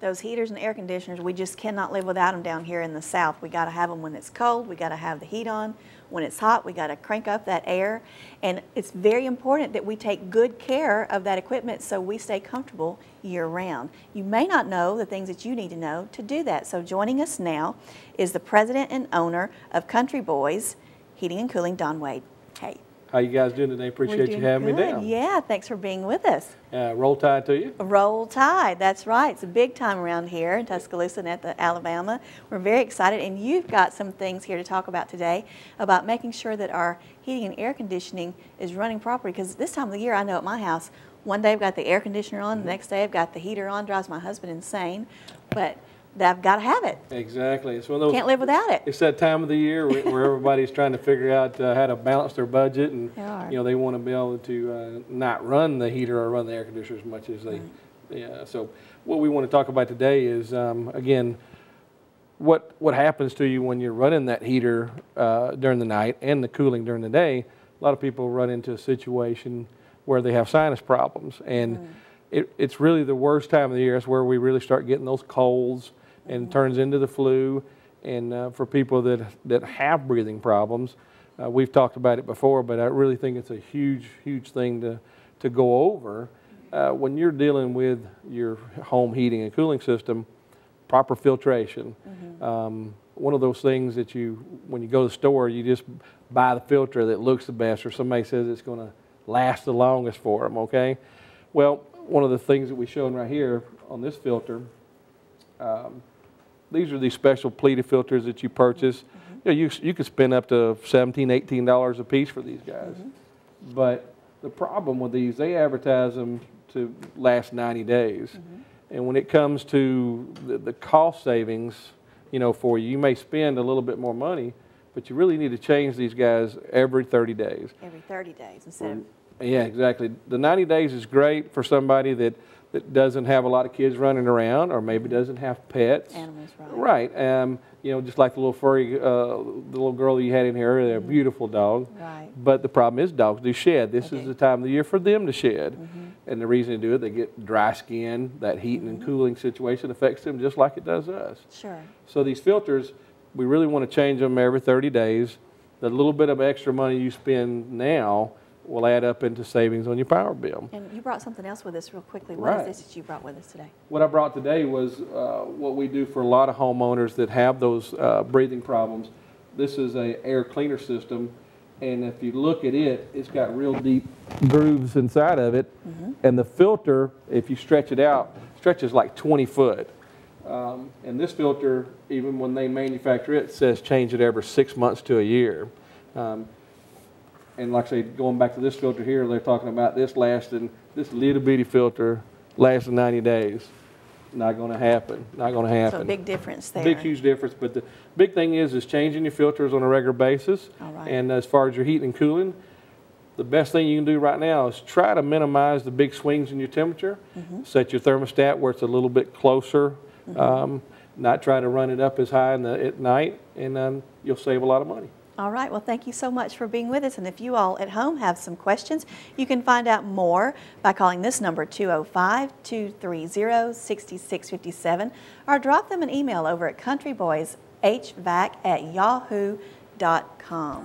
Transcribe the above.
those heaters and air conditioners, we just cannot live without them down here in the South. We got to have them when it's cold. We got to have the heat on. When it's hot, we got to crank up that air. And it's very important that we take good care of that equipment so we stay comfortable year-round. You may not know the things that you need to know to do that. So joining us now is the president and owner of Country Boyz Heating and Cooling, Don Wade. Hey. How you guys doing today? Appreciate you having me down. Yeah, thanks for being with us. Roll Tide to you. Roll Tide, that's right. It's a big time around here in Tuscaloosa and Alabama. We're very excited, and you've got some things here to talk about today about making sure that our heating and air conditioning is running properly, because this time of the year, I know at my house, one day I've got the air conditioner on, the next day I've got the heater on, drives my husband insane, but I've got to have it. Exactly. It's one of those, can't live without it. It's that time of the year where everybody's trying to figure out how to balance their budget, and you know, they want to be able to not run the heater or run the air conditioner as much as they. Yeah. So what we want to talk about today is again, what happens to you when you're running that heater during the night and the cooling during the day. A lot of people run into a situation where they have sinus problems, and it's really the worst time of the year. It's where we really start getting those colds, and it turns into the flu. And for people that have breathing problems, we've talked about it before, but I really think it's a huge thing to go over. When you're dealing with your home heating and cooling system, proper filtration. One of those things that when you go to the store, you just buy the filter that looks the best, or somebody says it's going to last the longest for them, okay? Well, one of the things that we showing right here on this filter, these are these special pleated filters that you purchase. You know, you could spend up to $17, $18 a piece for these guys. But the problem with these, they advertise them to last 90 days. And when it comes to the cost savings, you know, for you, you may spend a little bit more money, but you really need to change these guys every 30 days. Every 30 days instead of... Yeah, exactly. The 90 days is great for somebody that doesn't have a lot of kids running around, or maybe doesn't have pets. Animals, right. Right. You know, just like the little furry, the little girl that you had in here earlier, a beautiful dog. Right. But the problem is dogs do shed. This is the time of the year for them to shed. And the reason to do it, they get dry skin. That heating and cooling situation affects them just like it does us. Sure. So these filters, we really want to change them every 30 days. The little bit of extra money you spend now will add up into savings on your power bill. And you brought something else with us real quickly. What is this that you brought with us today? What I brought today was what we do for a lot of homeowners that have those breathing problems. This is an air cleaner system, and if you look at it, it's got real deep grooves inside of it, and the filter, if you stretch it out, stretches like 20 foot. And this filter, even when they manufacture it, says change it every 6 months to a year. And like I say, going back to this filter here, they're talking about this little bitty filter lasting 90 days. Not going to happen. Not going to happen. So a big difference there. Big, huge difference. But the big thing is changing your filters on a regular basis. All right. And as far as your heating and cooling, the best thing you can do right now is try to minimize the big swings in your temperature. Set your thermostat where it's a little bit closer. Not try to run it up as high at night, and you'll save a lot of money. All right, well, thank you so much for being with us. And if you all at home have some questions, you can find out more by calling this number, 205-230-6657, or drop them an email over at countryboyshvac@yahoo.com.